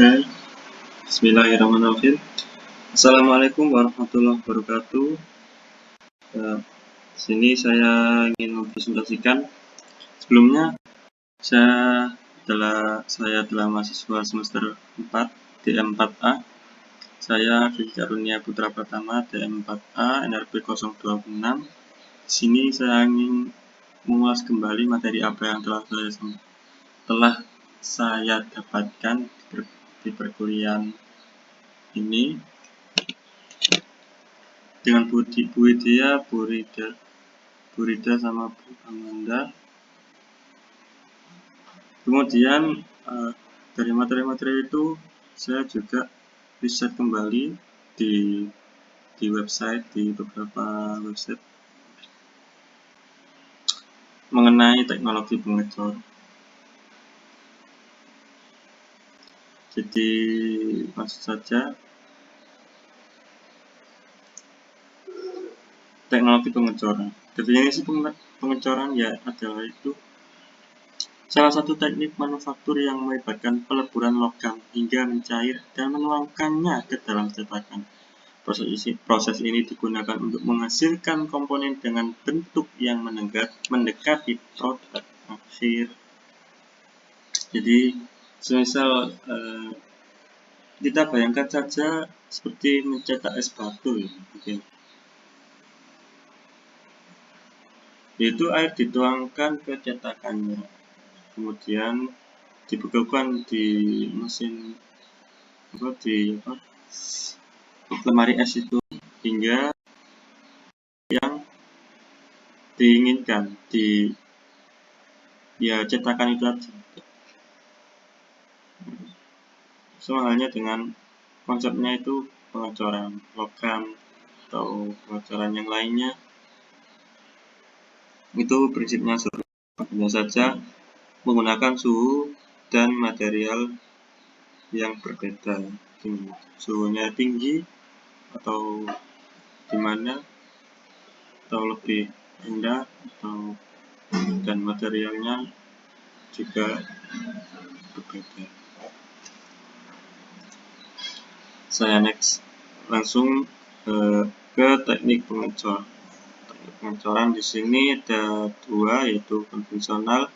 Oke, Bismillahirrahmanirrahim. Assalamualaikum warahmatullahi wabarakatuh. Sini saya ingin mempresentasikan. Sebelumnya saya adalah mahasiswa semester 4 DM4A. Saya Vicky Karunia Putra Pratama DM4A NRP 026. Di sini saya ingin mengulas kembali materi apa yang telah saya dapatkan di perkuliahan ini dengan Bu Widya, Bu Rida sama Bu Amanda. Kemudian dari materi-materi itu saya juga riset kembali di website, di beberapa website mengenai teknologi pengecor. Jadi langsung saja. Teknologi pengecoran. Definisi pengecoran adalah itu salah satu teknik manufaktur yang melibatkan peleburan logam hingga mencair dan menuangkannya ke dalam cetakan. Proses ini digunakan untuk menghasilkan komponen dengan bentuk yang mendekati produk akhir. Jadi, semisal kita bayangkan saja seperti mencetak es batu, ya. Yaitu air dituangkan ke cetakannya, kemudian dibekukan di mesin di lemari es itu hingga yang diinginkan cetakan itu tadi. Sama halnya dengan konsepnya itu pengecoran logam atau pengecoran yang lainnya, itu prinsipnya hanya saja menggunakan suhu dan material yang berbeda. Suhunya tinggi atau dimana, atau lebih rendah, dan materialnya juga berbeda. Saya next langsung ke teknik pengecor. Teknik pengecoran di sini ada dua, yaitu konvensional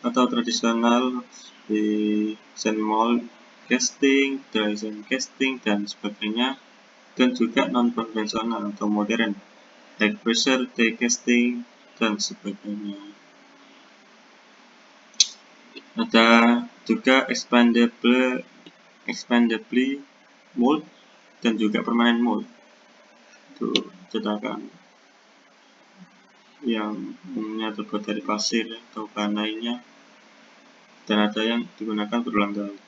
atau tradisional, di sand mold casting, dry sand casting, dan sebagainya, dan juga non konvensional atau modern, high pressure die casting, dan sebagainya. Ada juga expandably mold dan juga permanent mold, itu cetakan yang umumnya terbuat dari pasir atau bahan lainnya, dan ada yang digunakan berulang kali.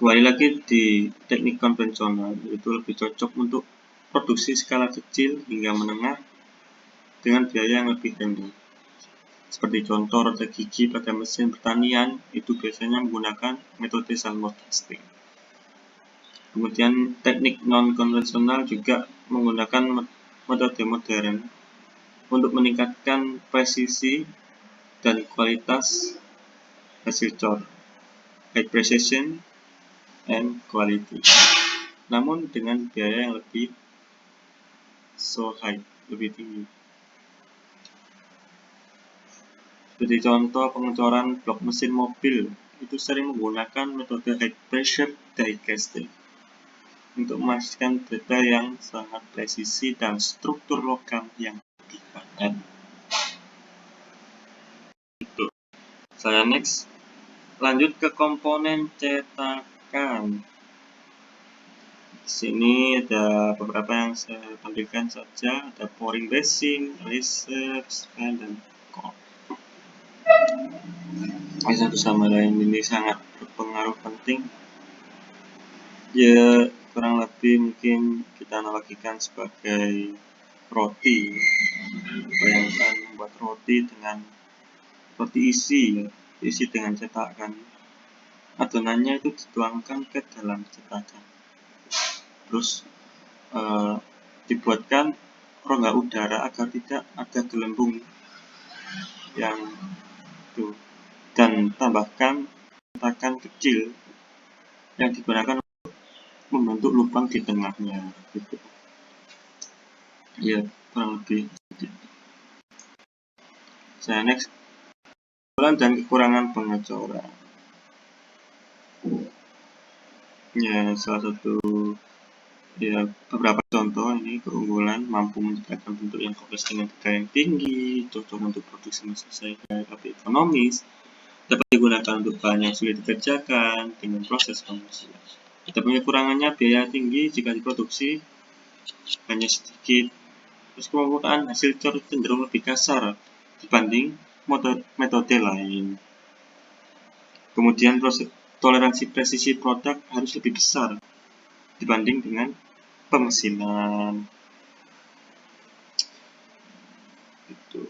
Kembali lagi di teknik konvensional, itu lebih cocok untuk produksi skala kecil hingga menengah dengan biaya yang lebih rendah. Seperti contoh roda gigi pada mesin pertanian, itu biasanya menggunakan metode salmon casting. Kemudian teknik non-konvensional juga menggunakan metode modern untuk meningkatkan presisi dan kualitas hasil cor, high precision and quality, namun dengan biaya yang lebih tinggi. Seperti contoh pengecoran blok mesin mobil, itu sering menggunakan metode high pressure die casting untuk memastikan detail yang sangat presisi dan struktur logam yang lebih padat. Saya next lanjut ke komponen cetakan. Di sini ada beberapa yang saya tampilkan saja. Ada pouring basin, reserve, dan core. Satu sama lain ini sangat berpengaruh penting. Ya, kurang lebih mungkin kita analogikan sebagai roti. Bayangkan membuat roti dengan roti isi dengan cetakan. Adonannya itu dituangkan ke dalam cetakan. Terus dibuatkan rongga udara agar tidak ada gelembung yang itu, dan tambahkan cetakan kecil yang digunakan untuk membentuk lubang di tengahnya, gitu. Ya, kurang lebih. Saya next, keunggulan dan kekurangan pengecoran. Ya, salah satu ya beberapa contoh ini keunggulan: mampu menciptakan bentuk yang kompleks dengan detail yang tinggi, cocok untuk produksi selesai tapi ekonomis, dapat digunakan untuk bahan yang sulit dikerjakan dengan proses komersial. Tapi kekurangannya biaya tinggi jika diproduksi hanya sedikit, terus permukaan hasil cenderung lebih kasar dibanding metode lain. Kemudian toleransi presisi produk harus lebih besar dibanding dengan pemesinan. Gitu.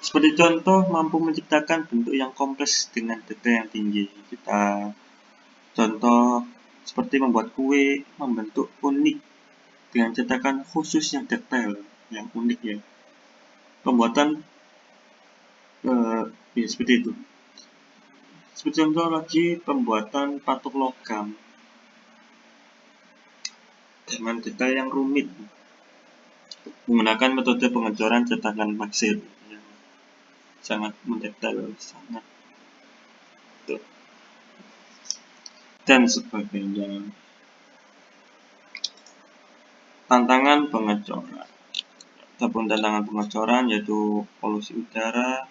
Seperti contoh, mampu menciptakan bentuk yang kompleks dengan detail yang tinggi. Kita contoh seperti membuat kue, membentuk unik dengan cetakan khusus yang detail, yang unik ya. Pembuatan ya seperti itu. Seperti contoh lagi, pembuatan patung logam dengan detail yang rumit menggunakan metode pengecoran cetakan maksir yang sangat mendetail, sangat dan sebagainya. Tantangan pengecoran. Ataupun tantangan pengecoran yaitu polusi udara,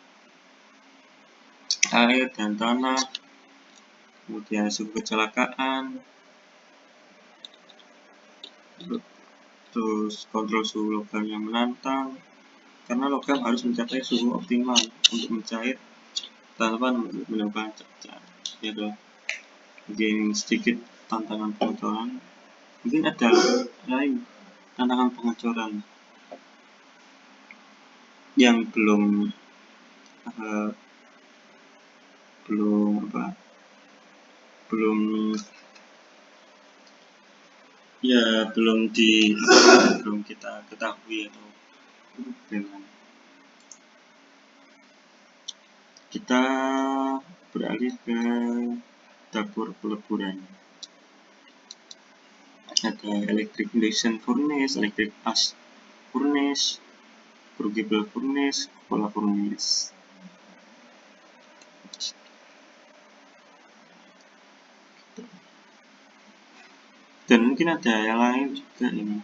air dan tanah, kemudian risiko kecelakaan, terus kontrol suhu logam yang menantang, karena logam harus mencapai suhu optimal untuk mencair tanpa menimbulkan cacat. Ya, mungkin sedikit tantangan pengecoran. Mungkin ada lain tantangan pengecoran yang belum kita ketahui atau dengan kita beralih ke dapur peleburan. Ada electric induction furnace, electric arc furnace, crucible furnace, cupola furnace. Dan mungkin ada yang lain juga ini.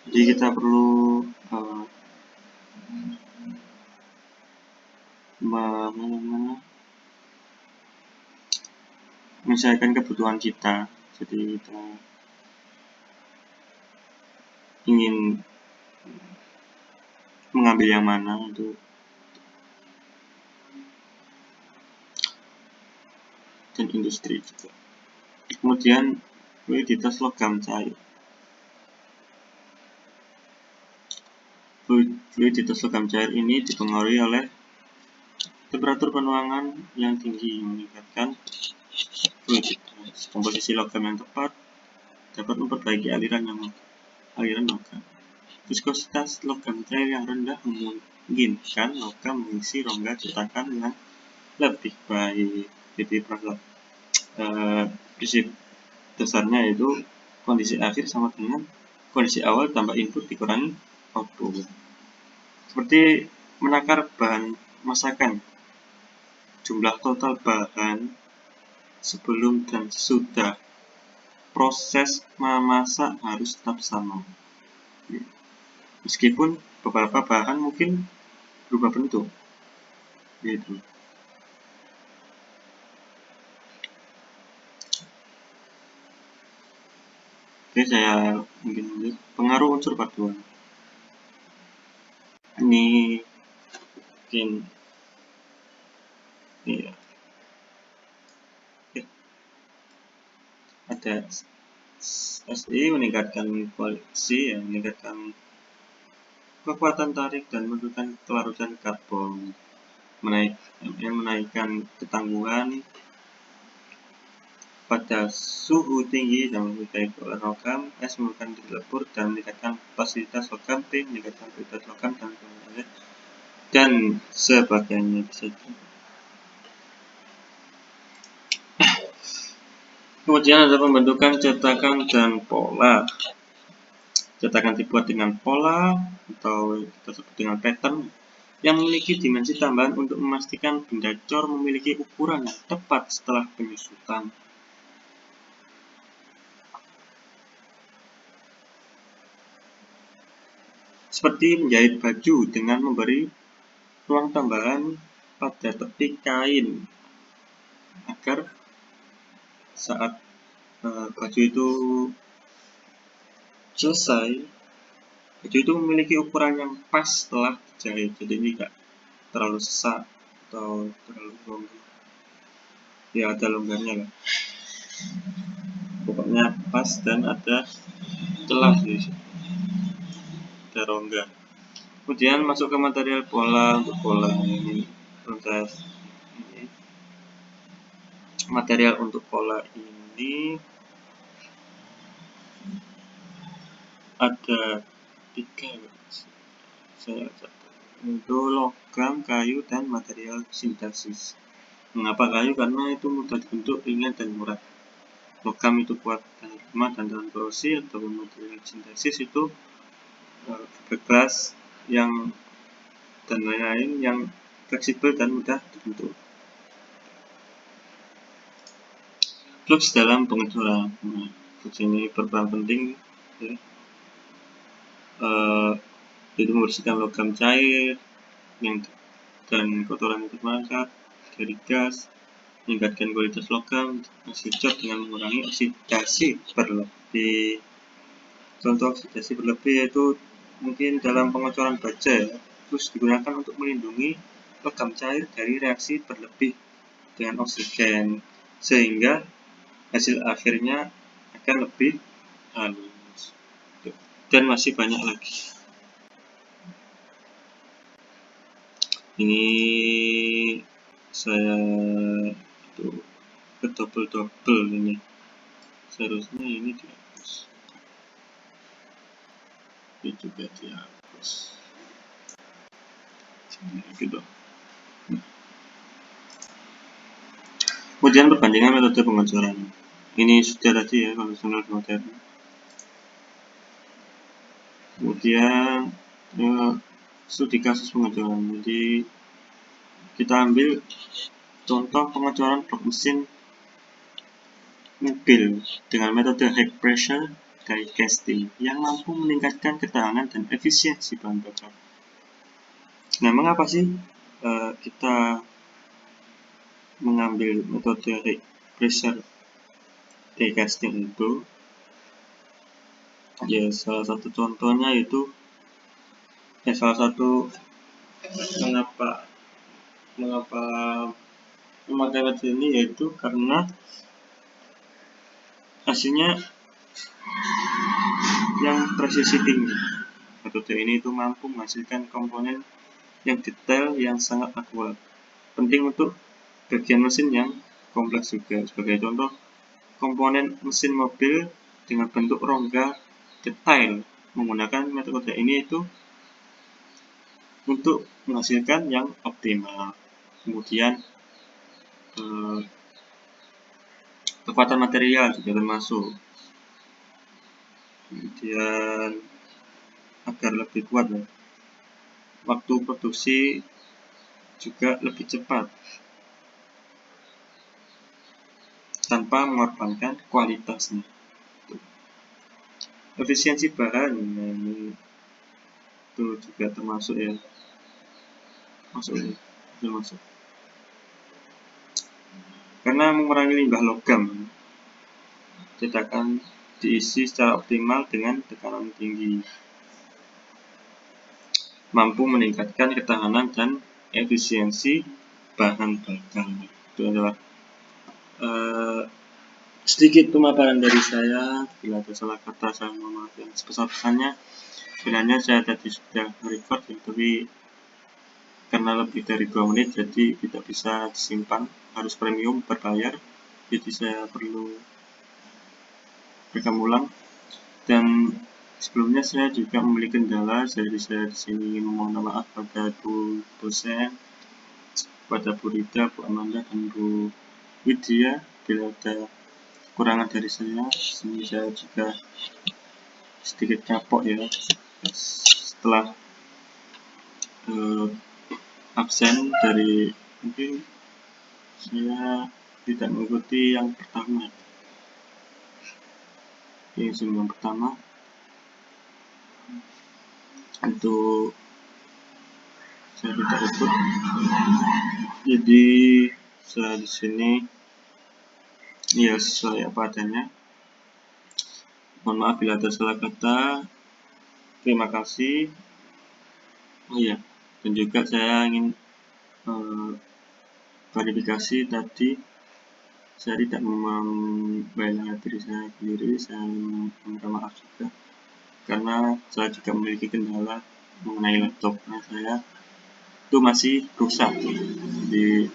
Jadi kita perlu menyesuaikan kebutuhan kita. Jadi kita ingin mengambil yang mana untuk dan industri juga. Kemudian fluiditas logam cair. Fluiditas logam cair ini dipengaruhi oleh temperatur penuangan yang tinggi meningkatkan fluiditas. Komposisi logam yang tepat dapat memperbaiki aliran logam. Viskositas logam cair yang rendah memungkinkan logam mengisi rongga cetakan yang lebih baik. Jadi prinsip dasarnya yaitu kondisi akhir sama dengan kondisi awal tambah input dikurangi output. Seperti menakar bahan masakan, jumlah total bahan sebelum dan sesudah proses memasak harus tetap sama, meskipun beberapa bahan mungkin berubah bentuk, gitu. Oke, saya mungkin pengaruh unsur paduan. Ini mungkin ya. Ada SI meningkatkan koleksi, ya, meningkatkan kekuatan tarik dan menurunkan kelarutan karbon, menaikkan ketangguhan pada suhu tinggi dan mengurangi logam, S menurunkan diri lebur dan meningkatkan fasilitas logam, P meningkatkan kualitas logam dan sebagainya. dan sebagainya. Kemudian ada pembentukan cetakan dan pola. Cetakan dibuat dengan pola atau kita sebut dengan pattern yang memiliki dimensi tambahan untuk memastikan benda cor memiliki ukuran yang tepat setelah penyusutan. Seperti menjahit baju dengan memberi ruang tambahan pada tepi kain agar saat baju itu selesai, baju itu memiliki ukuran yang pas setelah dijahit, jadi tidak terlalu sesak atau terlalu longgar, ya ada longgarnya lah, pokoknya pas dan ada celah di situ, ada rongga. Kemudian masuk ke material pola. Untuk pola ini proses ini, material untuk pola ini ada 3 untuk logam, kayu, dan material sintesis. Mengapa kayu? Karena itu mudah dibentuk, ringan, dan murah. Logam itu kuat tahan hama dan tahan korosi, atau material sintesis itu fiberglass yang dan lain-lain yang fleksibel dan mudah dibentuk. Flux dalam pengecoran. Flux ini berperan penting, ya. Itu membersihkan logam cair yang dan kotoran itu mangkat dari gas, meningkatkan kualitas logam, masih cor dengan mengurangi oksidasi berlebih. Contoh oksidasi berlebih yaitu mungkin dalam pengecoran baja, ya. Terus digunakan untuk melindungi logam cair dari reaksi berlebih dengan oksigen, sehingga hasil akhirnya akan lebih halus. Dan masih banyak lagi. Ini saya double ini, seharusnya ini dihapus, ini juga dihapus, gitu. Kemudian perbandingan metode pengecoran. Ini sudah tadi ya, konvensional modern. Kemudian studi kasus pengecoran. Jadi kita ambil contoh pengecoran blok mesin mobil dengan metode high pressure die casting yang mampu meningkatkan ketahanan dan efisiensi bahan bakar. Nah, mengapa sih kita mengambil metode high pressure die casting itu? Ya, salah satu contohnya itu, salah satu mengapa memakai metode ini yaitu karena hasilnya yang presisi tinggi. Metode ini itu mampu menghasilkan komponen yang detail yang sangat akurat. Penting untuk bagian mesin yang kompleks juga. Sebagai contoh, komponen mesin mobil dengan bentuk rongga detail menggunakan metode ini itu untuk menghasilkan yang optimal. Kemudian kekuatan material juga termasuk. Kemudian agar lebih kuat, ya, waktu produksi juga lebih cepat tanpa mengorbankan kualitasnya. Efisiensi bahan, ini itu juga termasuk, ya, masuk. Karena mengurangi limbah logam, cetakan diisi secara optimal dengan tekanan tinggi, mampu meningkatkan ketahanan dan efisiensi bahan bakar. Itu adalah sedikit pemaparan dari saya. Bila ada salah kata, saya mohon maaf yang sebesar-besarnya. Sebenarnya saya tadi sudah record, ya, tapi karena lebih dari 2 menit jadi tidak bisa disimpan, harus premium berbayar, jadi saya perlu rekam ulang. Dan Sebelumnya saya juga memiliki kendala, jadi saya di sini ingin memohon maaf pada Bu dosen, pada Bu Rita, Bu Amanda, dan Bu Widya bila ada kekurangan dari saya. Sini saya juga sedikit capok ya setelah absen dari, mungkin saya tidak mengikuti yang pertama. Ini yang pertama untuk saya tidak ikut, jadi saya di sini ya sesuai apa adanya. Mohon maaf bila ada salah kata. Terima kasih. Oh iya, dan juga saya ingin klarifikasi tadi, saya tidak membela diri saya sendiri, saya minta maaf juga karena saya juga memiliki kendala mengenai laptopnya saya itu masih rusak. Jadi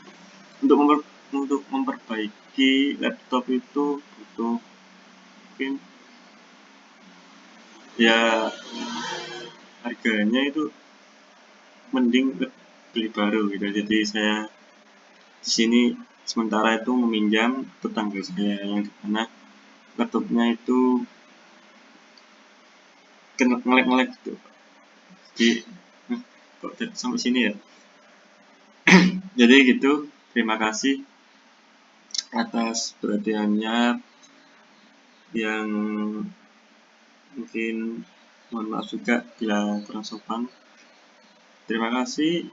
untuk memperbaiki laptop itu butuh mungkin ya harganya itu mending beli baru gitu. Jadi saya di sini sementara itu meminjam tetangga saya yang di mana laptopnya itu ngelek gitu. Jadi kok sampai sini ya. Jadi gitu, terima kasih atas perhatiannya, yang mungkin mohon maaf juga bila kurang sopan. Terima kasih.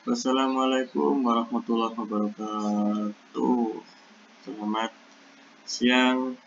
Wassalamualaikum warahmatullahi wabarakatuh. Selamat siang.